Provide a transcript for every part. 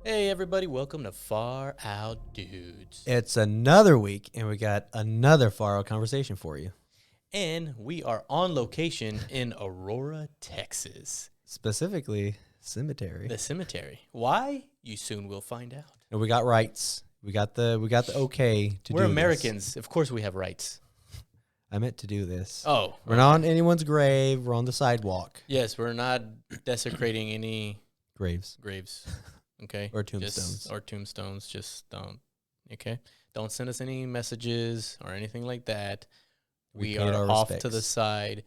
Hey everybody, welcome to Far Out Dudes. It's another week, and we got another far out conversation for you. And we are on location in Aurora, Texas. Specifically, cemetery. The cemetery. Why? You soon will find out. And we got rights. We got the okay to We're do Americans. Of course we have rights. this. I meant to do this. Oh. We're not on anyone's grave. We're on the sidewalk. Yes, we're not desecrating any Graves. graves. Okay? Or tombstones. Or tombstones. Just don't. Okay? Don't send us any messages or anything like that. We paid are our off to respects. the side.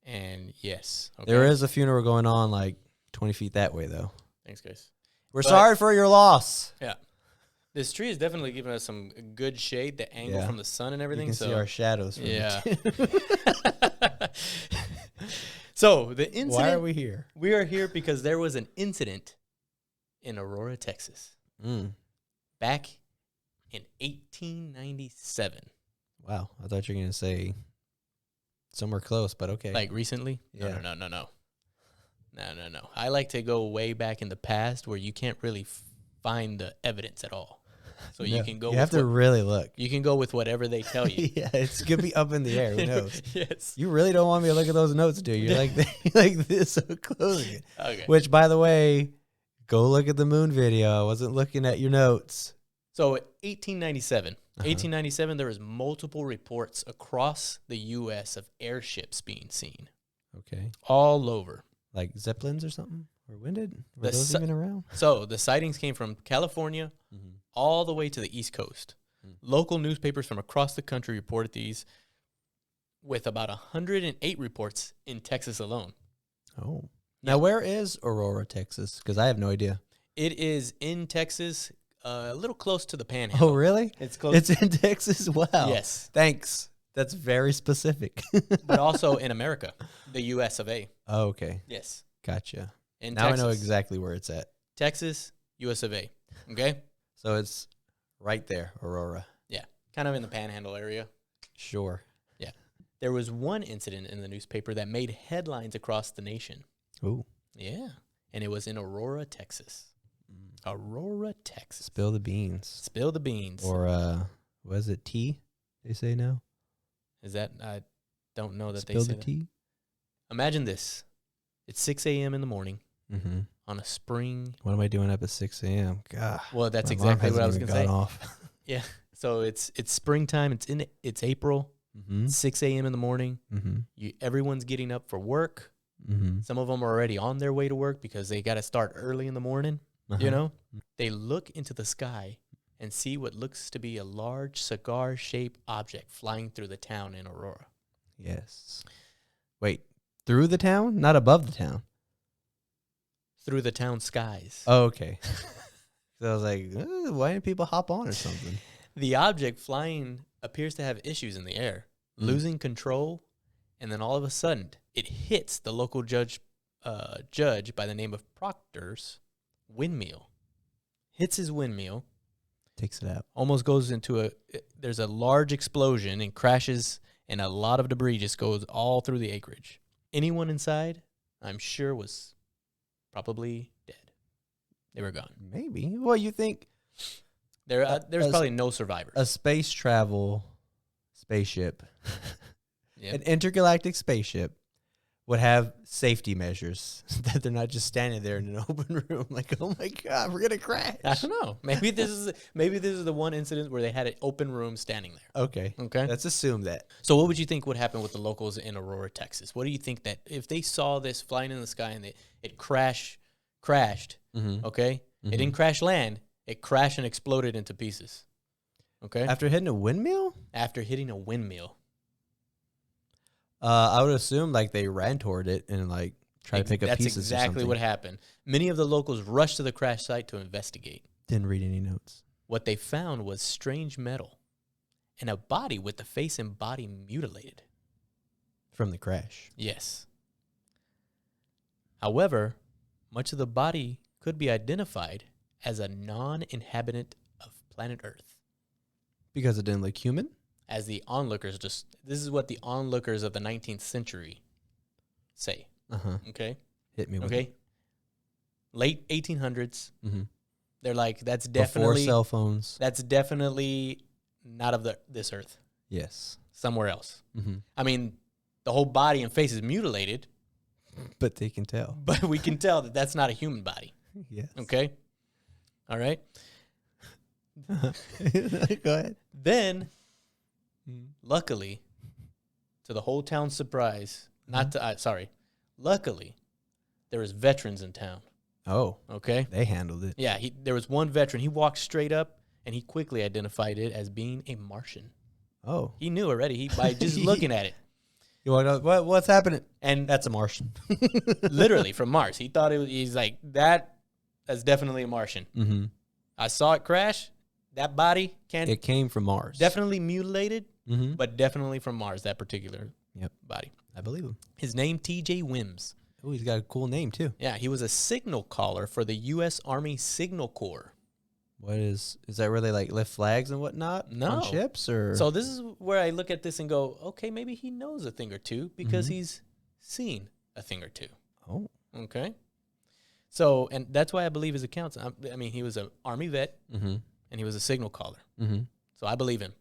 And yes. Okay? There is a funeral going on like 20 feet that way, though. Thanks, guys. We're But- sorry for your loss. Yeah. This tree is definitely giving us some good shade, the angle Yeah. from the sun and You everything. can So see our shadows. From yeah. it. So the incident. Why are we here? We are here because there was an incident in Aurora, Texas, back in 1897. Wow. I thought you were going to say somewhere close, but okay. Like recently? Yeah. No. I like to go way back in the past where you can't really find the evidence at all. So you No, can go. You have to really look. You can go with whatever they tell you. Yeah, it's gonna be up in the air. Who knows? Yes. You really don't want me to look at those notes, do you? You're like like this so close. Okay. Which, by the way, go look at the moon video. I wasn't looking at your notes. So 1897, there was multiple reports across the U.S. of airships being seen Okay, all over. like Zeppelins or something, or winded. Were The those su- even around? So the sightings came from California all the way to the East Coast. Local newspapers from across the country reported these, with about 108 reports in Texas alone. Oh, now where is Aurora, Texas? Because I have no idea. It is in Texas, a little close to the Panhandle. Oh, really? It's close. It's in Texas. Wow. Yes. Thanks. That's very specific. But also in America, the U.S. of A. Oh, okay. Yes. Gotcha. In Now Texas. I know exactly where it's at. Texas, U.S. of A. Okay? So it's right there, Aurora. Yeah. Kind of in the Panhandle area. Sure. There was one incident in the newspaper that made headlines across the nation. Ooh. Yeah. And it was in Aurora, Texas. Aurora, Texas. Spill the beans. Spill the beans. Or was it tea? They say now. Is that, I don't know that Spill they say the that. tea. Imagine this. It's 6 a.m. in the morning Mm-hmm. on a spring. What am I doing up at 6 a.m.? God. Well, that's my alarm exactly what I was hasn't going to even say. gone off. Yeah. So it's springtime. It's April. Mm-hmm. 6 a.m. in the morning. Mm-hmm. Everyone's getting up for work. Mm-hmm. Some of them are already on their way to work because they got to start early in the morning. Uh-huh. You know, they look into the sky and see what looks to be a large cigar-shaped object flying through the town in Aurora. Yes. Wait, through the town? Not above the town. Through the town skies. Oh, okay. So I was like, why didn't people hop on or something? The object flying appears to have issues in the air, losing control, and then all of a sudden it hits the local judge by the name of Proctor's windmill. Hits his windmill, Takes it out. almost goes into there's a large explosion and crashes, and a lot of debris just goes all through the acreage. Anyone inside, I'm sure, was probably dead. They were gone. Maybe. Well, you think There's probably no survivors. a space travel spaceship, Yep. an intergalactic spaceship, would have safety measures that they're not just standing there in an open room like, oh my God, we're gonna crash. I don't know. Maybe this is the one incident where they had an open room standing there. Okay. Okay. Let's assume that. So what would you think would happen with the locals in Aurora, Texas? What do you think that if they saw this flying in the sky and it crashed, Mm-hmm. okay? It didn't crash land. It crashed and exploded into pieces. Okay? After hitting a windmill? After hitting a windmill. I would assume like they ran toward it and like tried to pick up That's pieces or exactly something. what happened. Many of the locals rushed to the crash site to investigate. Didn't read any notes. What they found was strange metal and a body with the face and body mutilated. From the crash. Yes. However, much of the body could be identified as a non-inhabitant of planet Earth. Because it didn't look human? As the onlookers this is what the onlookers of the 19th century say. Uh-huh. Okay? Hit me with Okay? Late 1800s, Mm-hmm. They're like, that's Before definitely cell phones. that's definitely not of this earth. Yes. Somewhere else. Mm-hmm. I mean, the whole body and face is mutilated, But they can tell. but we can tell that that's not a human body. Yes. Okay? All right? Go ahead. Then, luckily, to the whole town's surprise, luckily, there was veterans in town. Oh, Okay? they handled it. Yeah, there was one veteran. He walked straight up, and he quickly identified it as being a Martian. Oh. He knew already by just looking at it. You want to know what's happening? And That's a Martian. literally from Mars. He thought he's like, that's definitely a Martian. Mm-hmm. I saw it crash. That body It came from Mars. definitely mutilated, Mm-hmm. but definitely from Mars, that particular Yep. body. I believe him. His name, T.J. Wims. Oh, he's got a cool name, too. Yeah, he was a signal caller for the U.S. Army Signal Corps. What is that where they like lift flags and whatnot? No. On ships or? So this is where I look at this and go, okay, maybe he knows a thing or two because he's seen a thing or two. Oh. Okay. So, and that's why I believe his accounts. I mean, he was an Army vet Mm-hmm. and he was a signal caller. Mm-hmm. So I believe him.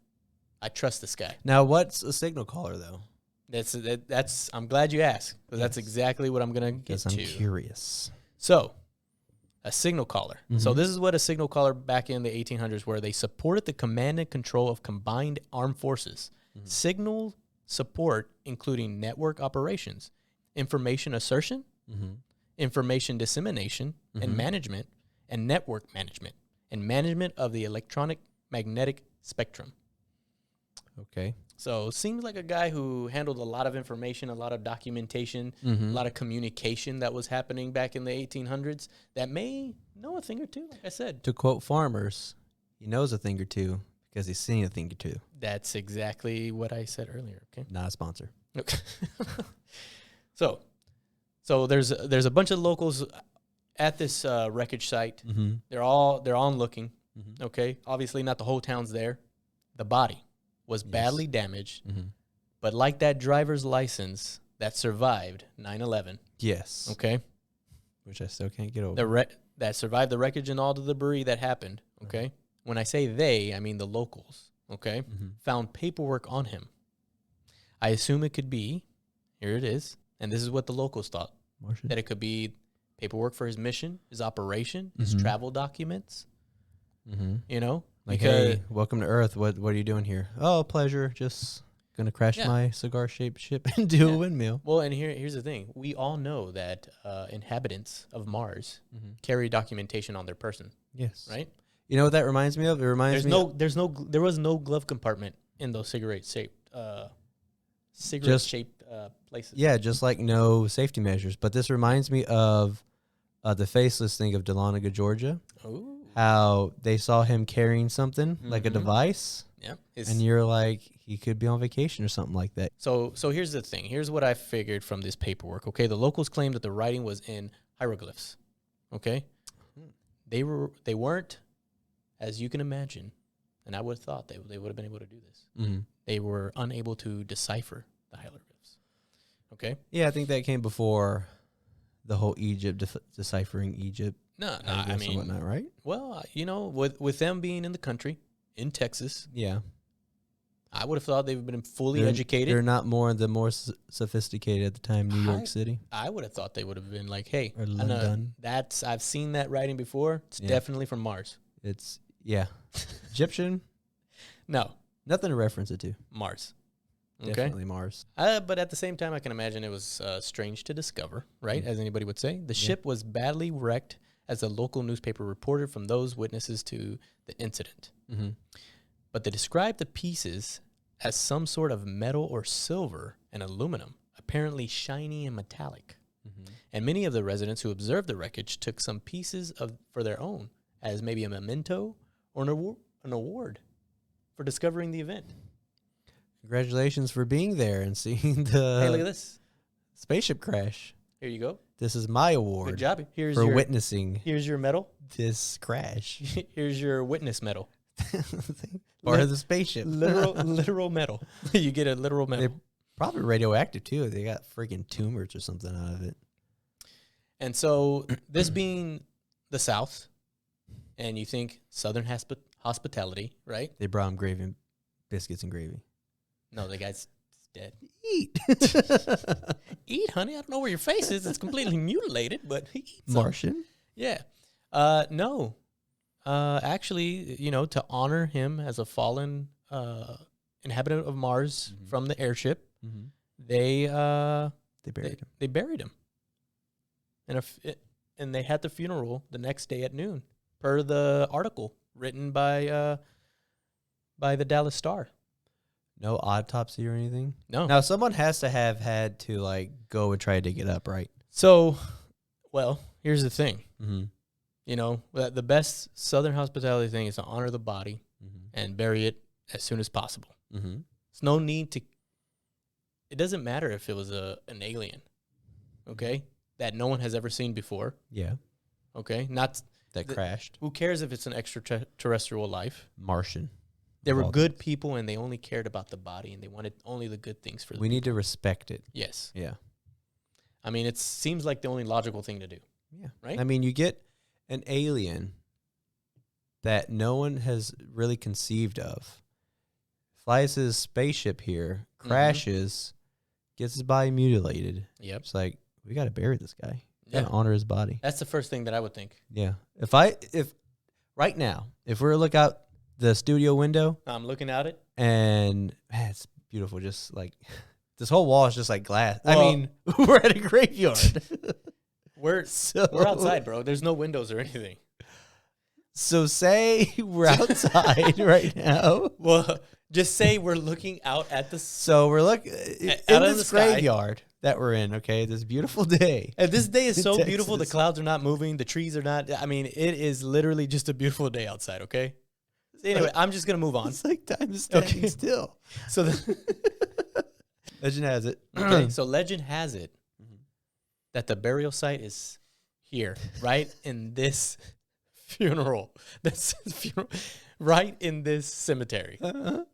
I trust this guy. Now, what's a signal caller, though? That's. I'm glad you asked because that's Yes. exactly what I'm gonna get Because I'm to. curious. So, a signal caller. So Mhm. this is what a signal caller back in the 1800s, where they supported the command and control of combined armed forces. Signal support, including network operations, information assertion, Mm-hmm. information dissemination and management, and network management, and management of the electronic magnetic spectrum. Okay. So seems like a guy who handled a lot of information, a lot of documentation, Mm-hmm. a lot of communication that was happening back in the 1800s that may know a thing or two, like I said. To quote farmers, he knows a thing or two because he's seen a thing or two. That's exactly what I said earlier, okay? Not a sponsor. Okay. So there's a bunch of locals at this wreckage site. Mm-hmm. They're on looking, Mm-hmm. okay? Obviously not the whole town's there. The body was badly damaged, Mm-hmm. but like that driver's license that survived 9/11, Yes. okay? Which I still can't get over. That survived the wreckage and all the debris that happened, okay? When I say they, I mean the locals, okay? Mm-hmm. Found paperwork on him. I assume it could be, here it is, and this is what the locals thought, Martian. that it could be paperwork for his mission, his operation, his Mhm. travel documents, Mm-hmm. you know? Like, Because hey, welcome to Earth. What are you doing here? Oh, pleasure. Just gonna crash Yeah. my cigar-shaped ship into Yeah. a windmill. well, and here's the thing. We all know that inhabitants of Mars Mm-hmm. carry documentation on their person, Yes. right? You know what that reminds me of? It reminds me. There was no glove compartment in those cigarette-shaped places. Yeah, just like no safety measures. But this reminds me of the faceless thing of Dahlonega, Georgia. Ooh. How they saw him carrying something like a Mhm. device, Yeah. and you're like, he could be on vacation or something like that. So here's the thing. Here's what I figured from this paperwork. Okay, the locals claimed that the writing was in hieroglyphs. Okay, they weren't, as you can imagine, and I would have thought they would have been able to do this. Mm-hmm. They were unable to decipher the hieroglyphs. Okay, Yeah, I think that came before the whole Egypt deciphering Egypt. no, I hieroglyphs and mean, whatnot, right? well, with them being in the country in Texas, Yeah, I would have thought they've been fully They're educated. not more sophisticated at the time. New York City I would have thought they would have been like, hey, or I know London. I've seen that writing before. It's Yeah. definitely from Mars. It's Egyptian. No, Nothing to reference it to. Mars. Okay. Definitely Mars. But at the same time, I can imagine it was strange to discover, right? As anybody would say. The ship was badly wrecked, as the local newspaper reported from those witnesses to the incident. Mm-hmm. But they described the pieces as some sort of metal or silver and aluminum, apparently shiny and metallic. Mm-hmm. And many of the residents who observed the wreckage took some pieces for their own, as maybe a memento or an award for discovering the event. Congratulations for being there and seeing the Hey, look at this. spaceship crash. Here you go. This is my award Good job. Here's for your witnessing Here's your medal. this crash. Here's your witness medal. Part of the spaceship. Literal medal. You get a literal medal. They're probably radioactive too. They got freaking tumors or something out of it. And so this being the South and you think Southern hospitality, right? They brought him gravy and biscuits and gravy. No, the guy's dead. Eat. Eat, honey. I don't know where your face is. It's completely mutilated, but eat some. Martian? Yeah. No. Actually, to honor him as a fallen inhabitant of Mars from the airship, they buried him. They buried him. And they had the funeral the next day at noon, per the article written by the Dallas Star. No autopsy or anything? No. Now, someone has to have had to, like, go and try to dig it up, right? So, well, here's the thing. Mm-hmm. The best Southern hospitality thing is to honor the body and bury it as soon as possible. Mm-hmm. There's no need to. It doesn't matter if it was an alien, okay, that no one has ever seen before. Yeah. Okay, That crashed. Who cares if it's an extraterrestrial life? Martian. They were good people, and they only cared about the body, and they wanted only the good things for. We need to respect it. Yes. Yeah. I mean, it seems like the only logical thing to do. Yeah. Right. I mean, you get an alien that no one has really conceived of, flies his spaceship here, crashes, gets his body mutilated. Yep. It's like, we got to bury this guy. Yeah. Gotta honor his body. That's the first thing that I would think. Yeah. If right now, if we were to look out the studio window, I'm looking at it, and man, it's beautiful. Just like this whole wall is just like glass. Well, I mean, we're at a graveyard. We're outside, bro. There's no windows or anything. So say we're outside right now. Well, just say we're looking out at the. So we're looking in out of this the sky. graveyard that we're in. Okay, this beautiful day. And this day is so Texas. beautiful. The clouds are not moving. The trees are not. I mean, it is literally just a beautiful day outside. Okay. So anyway, I'm just gonna move on. It's like time is standing still. So Legend has it. okay. So legend has it that the burial site is here, right in this funeral. That's funeral, right in this cemetery. Uh-huh.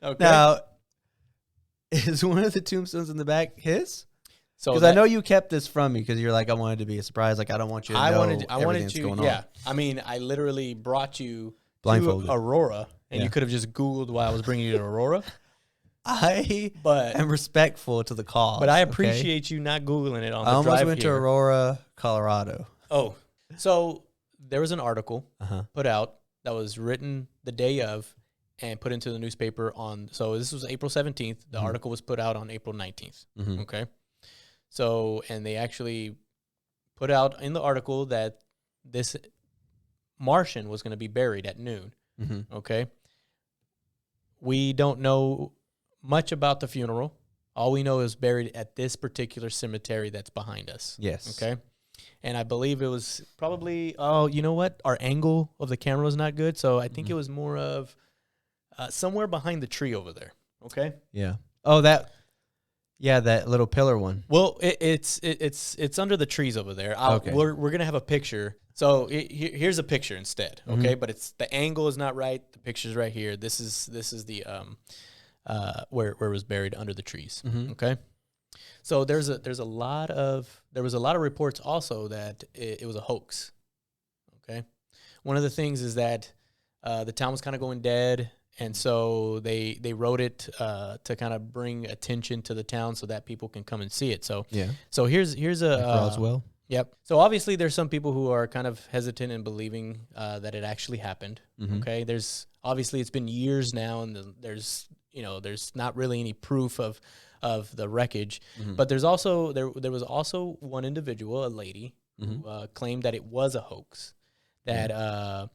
Okay. Now, is one of the tombstones in the back his? So Because I know you kept this from me because you're like, I wanted to be a surprise. Like, I don't want you to know I wanted everything you. that's going on. Yeah. I mean, I literally brought you Blindfolded. to Aurora, and Yeah. you could have just Googled why I was bringing you to Aurora. I But am respectful to the cause. But I okay? appreciate you not Googling it on the I almost drive went here. to Aurora, Colorado. Oh, so there was an article Uh-huh. put out that was written the day of and put into the newspaper on. So this was April 17th. The article was put out on April 19th. Mm-hmm. Okay. So, and they actually put out in the article that this Martian was going to be buried at noon. Mm-hmm. Okay. We don't know much about the funeral. All we know is buried at this particular cemetery that's behind us. Yes. Okay. And I believe it was probably, oh, you know what? Our angle of the camera was not good. So I think it was more of somewhere behind the tree over there. Okay. Yeah. Oh, that little pillar one. Well, it's under the trees over there. Okay. We're going to have a picture. So here's a picture instead. Okay. But the angle is not right. The picture's right here. This is the, where it was buried under the trees. Mm-hmm. Okay. So there was a lot of reports also that it was a hoax. Okay. One of the things is that the town was kind of going dead, and so they wrote it to kind of bring attention to the town so that people can come and see it. So Yeah. so here's a Like Roswell. Yep. So obviously there's some people who are kind of hesitant in believing that it actually happened. Mhm. Okay. There's obviously it's been years now, and there's not really any proof of the wreckage. Mhm. But there was also one individual, a lady, Mhm. who claimed that it was a hoax. That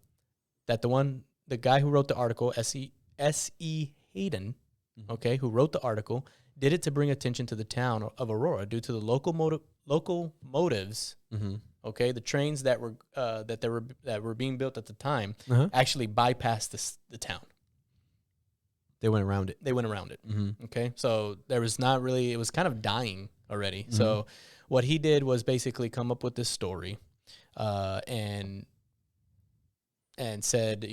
that the guy who wrote the article, S.E. Hayden, okay, who wrote the article, did it to bring attention to the town of Aurora due to the local motives. Mm-hmm. Okay, the trains that were being built at the time Uh-huh. actually bypassed the town. They went around it. They went around it. Mm-hmm. Okay, so there was not really. It was kind of dying already. So what he did was basically come up with this story, and said,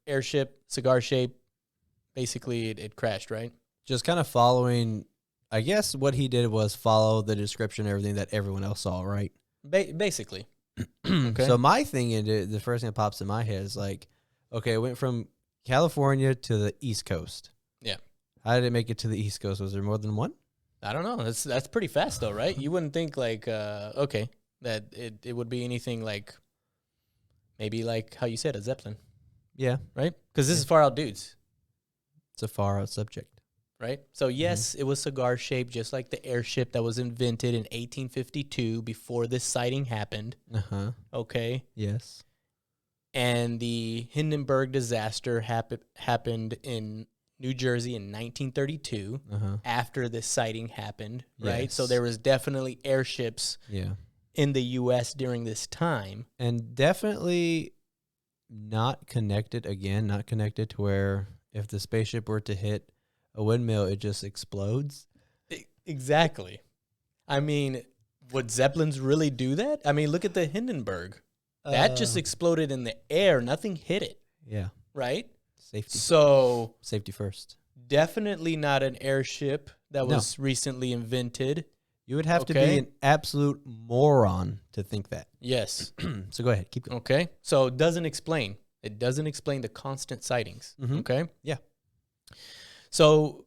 airship, cigar shape. Basically, it crashed, right? Just kind of following. I guess what he did was follow the description and everything that everyone else saw, right? Basically. Okay. So my thing, the first thing that pops in my head is like, okay, it went from California to the East Coast. Yeah. How did it make it to the East Coast? Was there more than one? I don't know. That's pretty fast though, right? You wouldn't think like okay, that it would be anything like maybe like how you said a Zeppelin, Yeah. right? Because this is far out dudes, It's a far out subject. right? So yes, it was cigar shaped, just like the airship that was invented in 1852 before this sighting happened. Uh-huh. Okay, Yes. and the Hindenburg disaster happened in New Jersey in 1932 Uh-huh. after this sighting happened, right? So Yes. there was definitely airships Yeah. in the U.S. during this time. And definitely not connected to where if the spaceship were to hit a windmill, it just explodes. Exactly. I mean, would Zeppelins really do that? I mean, look at the Hindenburg. That just exploded in the air. Nothing hit it, Yeah. right? Safety. So Safety first. definitely not an airship that No. was recently invented. You would have to be Okay. an absolute moron to think that. Yes. So go ahead. Keep going. Okay. So it doesn't explain. It doesn't explain the constant sightings. Mhm. Okay. Yeah. So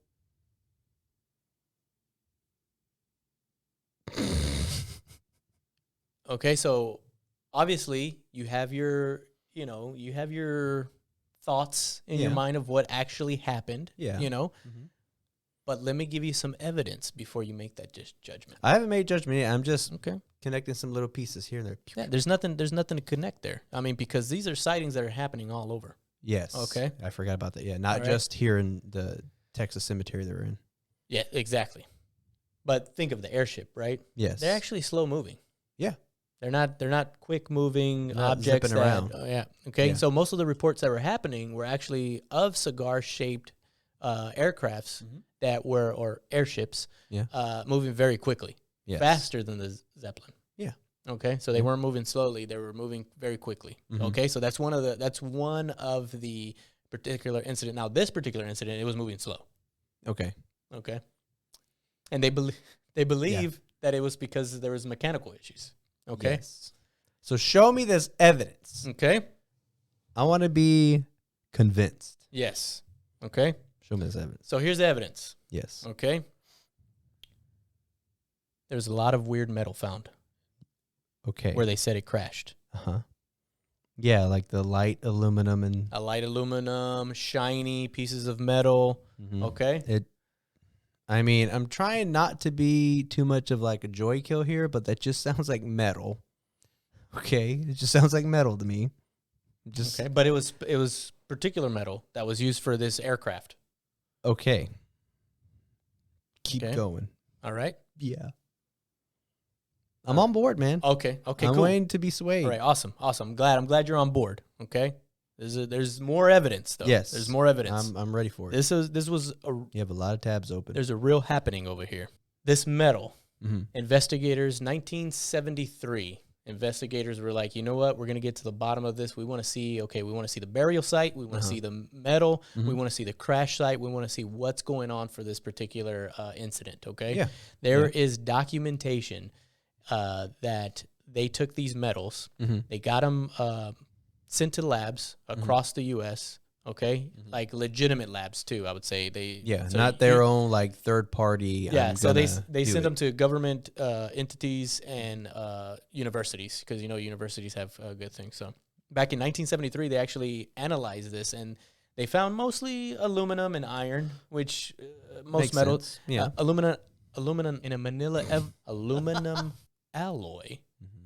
okay, so obviously you have your, you have your thoughts in your Yeah. mind of what actually happened, Yeah. Mhm. but let me give you some evidence before you make that just judgment. I haven't made judgment yet. I'm just Okay. connecting some little pieces here and there. Yeah, there's nothing to connect there. I mean, because these are sightings that are happening all over. Yes. Okay. I forgot about that. Yeah. Not All right. just here in the Texas cemetery that we're in. Yeah, exactly. But think of the airship, right? Yes. They're actually slow moving. Yeah. They're not quick moving Not objects zipping around. Yeah. Okay. Yeah. So most of the reports that were happening were actually of cigar shaped aircrafts that were or airships Yeah. moving very quickly, Yes. faster than the Zeppelin. Yeah. Okay. So they Yeah. weren't moving slowly; they were moving very quickly. Mhm. Okay. So that's one of the particular incident. Now this particular incident, it was moving slow. Okay. Okay. And they believe that it was because there was mechanical issues. Okay. Yes. So show me this evidence. Okay. I want to be convinced. Yes. Okay. Show me this evidence. So here's the evidence. Yes. Okay. There's a lot of weird metal found Okay. where they said it crashed. Uh-huh. Yeah, like the light aluminum and A light aluminum, shiny pieces of metal. Mhm. Okay. I mean, I'm trying not to be too much of like a joy kill here, but that just sounds like metal. Okay, it just sounds like metal to me. Just Okay. But it was particular metal that was used for this aircraft. okay. Keep Okay. going. All right. Yeah. I'm on board, man. Okay. Okay. I'm Cool. waiting to be swayed. All right. Awesome. Awesome. I'm glad you're on board. Okay. There's more evidence though. Yes. There's more evidence. I'm ready for it. This was You have a lot of tabs open. there's a real happening over here. This metal, Mhm. investigators, 1973. Investigators were like, you know what? We're gonna get to the bottom of this. We want to see. Okay, we want to see the burial site. We want to see the metal. We want to see the crash site. We want to see what's going on for this particular incident. Okay. Yeah. There is documentation that they took these metals. Mhm. They got them sent to labs across the U.S. Okay, like legitimate labs too. I would say so not their own like third party. Yeah, so they do send it. them to government entities and universities because universities have good things. So back in 1973, they actually analyzed this and they found mostly aluminum and iron, which most Makes metals. sense. Yeah. Aluminum in a Manila aluminum alloy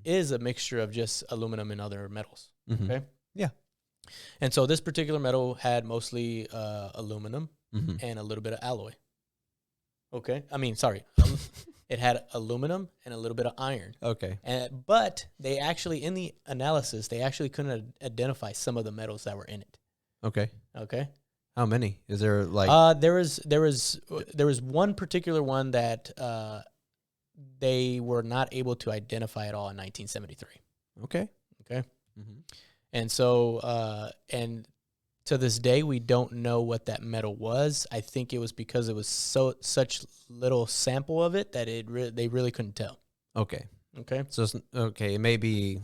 is a mixture of just aluminum and other metals. Mhm. Okay. Yeah. And so this particular metal had mostly aluminum Mhm. and a little bit of alloy. Okay. I mean, sorry. It had aluminum and a little bit of iron. Okay. But they actually, in the analysis, they actually couldn't identify some of the metals that were in it. Okay. Okay. How many? Is there like There was one particular one that they were not able to identify at all in 1973. okay. Okay. Mhm. And so, and to this day, we don't know what that metal was. I think it was because it was such little sample of it that they really couldn't tell. Okay. Okay. So okay, it may be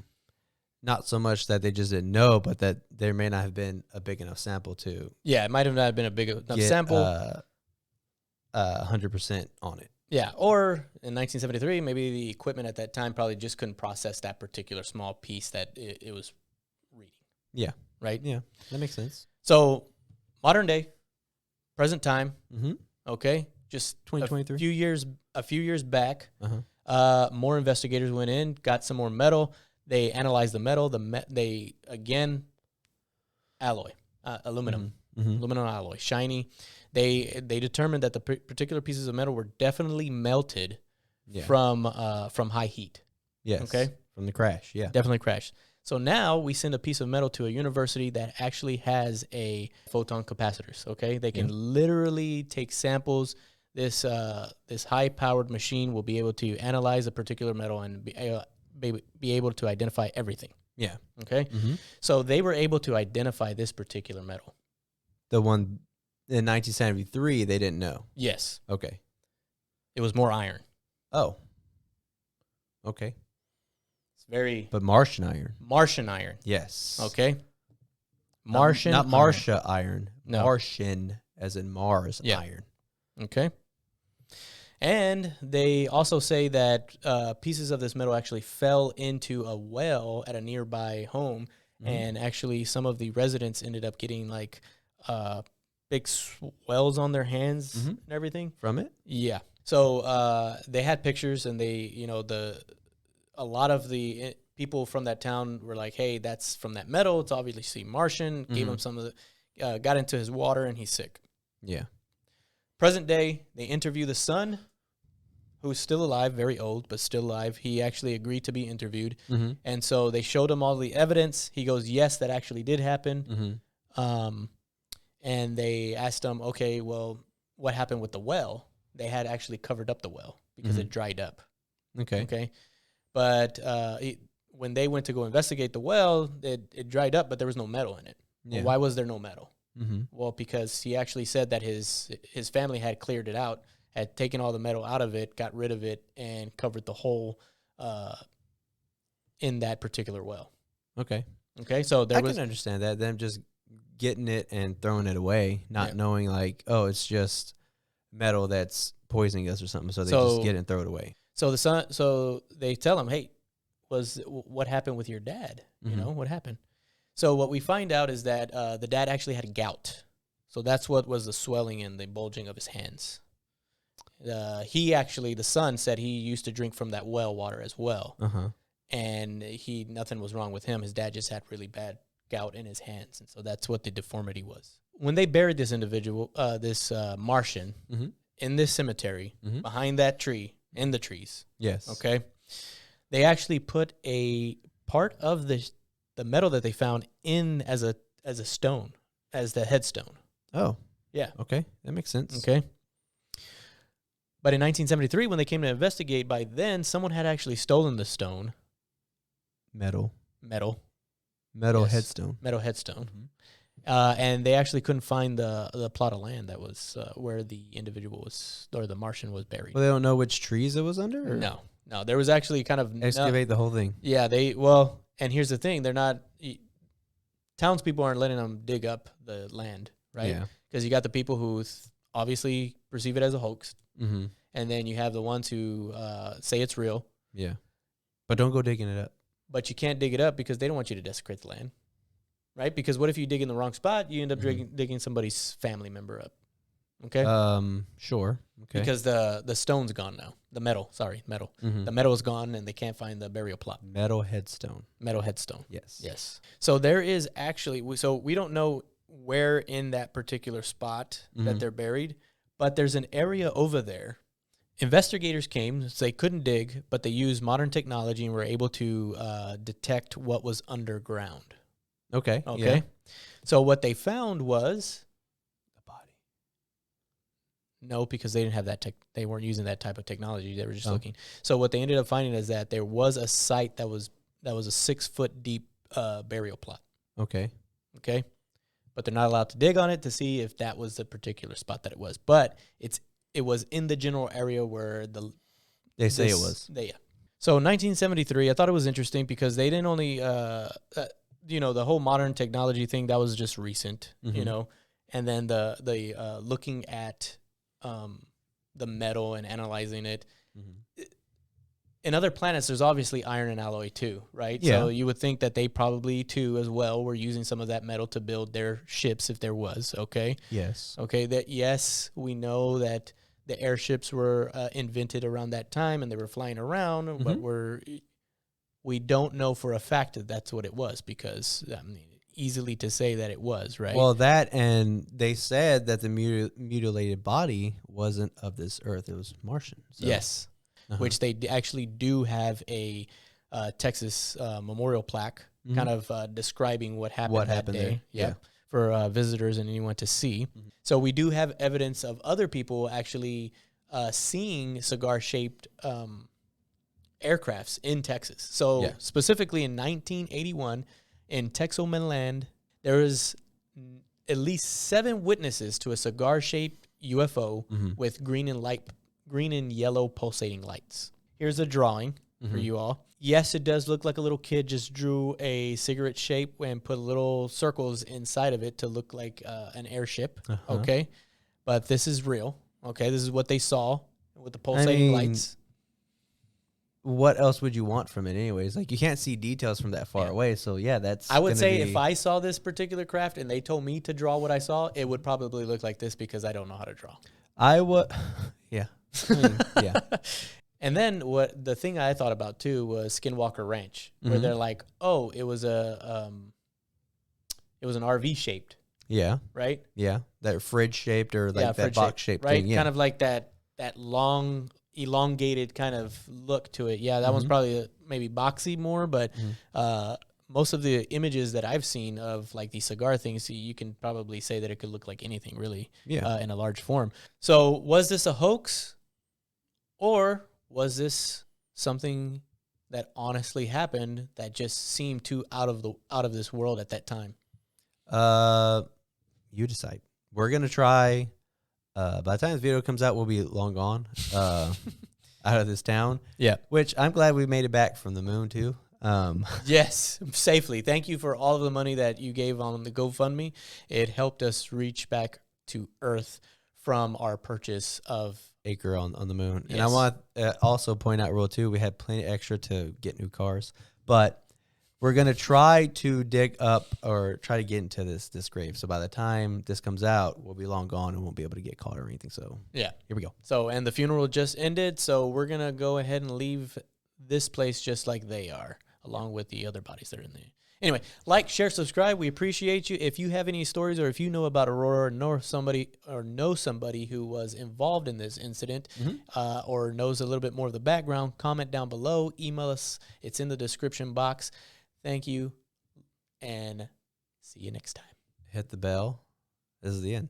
not so much that they just didn't know, but that there may not have been a big enough sample to Yeah, it might have not been a big enough get sample. 100% on it. Yeah, or in 1973, maybe the equipment at that time probably just couldn't process that particular small piece that it was reading. Yeah. Right? Yeah, that makes sense. So, modern day, present time, Mm-hmm. okay? Just 2023. a few years back, Uh-huh. more investigators went in, got some more metal. They analyzed the metal. They again alloy, aluminum, Mm-hmm. aluminum alloy, shiny. They determined that the particular pieces of metal were definitely melted Yeah. from high heat. Yes. Okay. From the crash. Yeah. Definitely crashed. So now we send a piece of metal to a university that actually has a photon capacitors. Okay, they can literally take samples. This high-powered machine will be able to analyze a particular metal and be able to identify everything. Yeah. Okay, Mm-hmm. so they were able to identify this particular metal. The one in 1973, they didn't know. Yes, Okay. it was more iron. Oh. Okay. It's very But Martian iron. Martian iron. Yes. Okay, Martian, Not Martia iron. No. Martian, as in Mars Yeah. iron. Okay. And they also say that pieces of this metal actually fell into a well at a nearby home, and actually some of the residents ended up getting like big swells on their hands and everything. From it? Yeah. So they had pictures, and a lot of the people from that town were like, "Hey, that's from that metal. It's obviously Martian." Gave him some of the, got into his water, and he's sick. Yeah. Present day, they interview the son, who's still alive, very old, but still alive. He actually agreed to be interviewed. Mm-hmm. And so they showed him all the evidence. He goes, yes, that actually did happen. Mm-hmm. And they asked him, okay, well, what happened with the well? They had actually covered up the well because it dried up. Okay. Okay. But when they went to go investigate the well, it dried up, but there was no metal in it. Yeah. Well, why was there no metal? Mm-hmm. Well, because he actually said that his family had cleared it out, had taken all the metal out of it, got rid of it, and covered the hole in that particular well. Okay. Okay, so I can understand that. Them just getting it and throwing it away, not knowing like, oh, it's just metal that's poisoning us or something. So they just get it and throw it away. So they tell him, hey, what happened with your dad? You know, what happened? So what we find out is that the dad actually had gout. So that's what was the swelling and the bulging of his hands. The son said he used to drink from that well water as well. Uh-huh. And nothing was wrong with him. His dad just had really bad gout in his hands. And so that's what the deformity was. When they buried this individual, this Martian, in this cemetery, behind that tree, in the trees. Yes. Okay. They actually put a part of the metal that they found in as a stone, as the headstone. Oh. Yeah. Okay. That makes sense. Okay. But in 1973, when they came to investigate, by then someone had actually stolen the stone. Metal Yes. headstone. Metal headstone. And they actually couldn't find the plot of land that was where the individual was, or the Martian was buried. Well, they don't know which trees it was under? Or? No. There was actually kind of... Excavate the whole thing. Yeah, and here's the thing. They're not... Townspeople aren't letting them dig up the land, right? Yeah. Because you got the people who obviously perceive it as a hoax. Mm-hmm. And then you have the ones who say it's real. Yeah. But don't go digging it up. But you can't dig it up because they don't want you to desecrate the land, right? Because what if you dig in the wrong spot? You end up digging somebody's family member up. Okay? Sure. Okay. Because the stone's gone now. The metal. Mm-hmm. The metal is gone, and they can't find the burial plot. Metal headstone. Yes. So there is actually... So we don't know where in that particular spot that they're buried, but there's an area over there. Investigators came, so they couldn't dig, but they used modern technology and were able to detect what was underground. Okay. Okay. Yeah. So what they found was a body. No, because they didn't have that they weren't using that type of technology. They were just looking. So what they ended up finding is that there was a site that was a 6-foot deep burial plot. Okay. Okay. But they're not allowed to dig on it to see if that was the particular spot that it was. But it was in the general area where they say it was. Yeah. So 1973, I thought it was interesting because they didn't only, the whole modern technology thing, that was just recent, and then the looking at the metal and analyzing it. Mm-hmm. In other planets, there's obviously iron and alloy too, right? Yeah. So you would think that they probably too as well were using some of that metal to build their ships if there was, okay? Yes. Okay, that yes, we know that the airships were invented around that time and they were flying around, but we don't know for a fact that that's what it was because, I mean, easily to say that it was, right? Well, that, and they said that the mutilated body wasn't of this earth. It was Martian. So. Yes. Which they actually do have a Texas memorial plaque kind of describing what happened that day. There. Yeah. For visitors and anyone to see. Mm-hmm. So we do have evidence of other people actually seeing cigar-shaped aircrafts in Texas. So specifically in 1981 in Texomenland, there was at least 7 witnesses to a cigar-shaped UFO with green and yellow pulsating lights. Here's a drawing for you all. Yes, it does look like a little kid just drew a cigarette shape and put little circles inside of it to look like an airship, okay? But this is real, okay? This is what they saw with the pulsating lights. What else would you want from it anyways? Like, you can't see details from that far away, so that's... I would say if I saw this particular craft and they told me to draw what I saw, it would probably look like this because I don't know how to draw. I would... Yeah. I mean, yeah. And then the thing I thought about too was Skinwalker Ranch, where they're like, "Oh, it was an RV shaped." Yeah. Right. Yeah, that fridge shaped or like that box shaped right? thing. Yeah. Kind of like that long, elongated kind of look to it. Yeah, that one's probably maybe boxy more, but most of the images that I've seen of like these cigar things, you can probably say that it could look like anything really. Yeah. In a large form. So was this a hoax? Or was this something that honestly happened that just seemed too out of this world at that time? You decide. We're gonna try. By the time this video comes out, we'll be long gone out of this town. Yeah. Which I'm glad we made it back from the moon too. Yes, safely. Thank you for all of the money that you gave on the GoFundMe. It helped us reach back to Earth from our purchase of acre on the moon. Yes. And I want to also point out real too, we had plenty extra to get new cars, but we're going to try to dig up or try to get into this grave. So by the time this comes out, we'll be long gone and won't be able to get caught or anything. So yeah, here we go. So, and the funeral just ended. So we're going to go ahead and leave this place just like they are, along with the other bodies that are in there. Anyway, like, share, subscribe. We appreciate you. If you have any stories or if you know about Aurora, know somebody who was involved in this incident or knows a little bit more of the background, comment down below. Email us. It's in the description box. Thank you, and see you next time. Hit the bell. This is the end.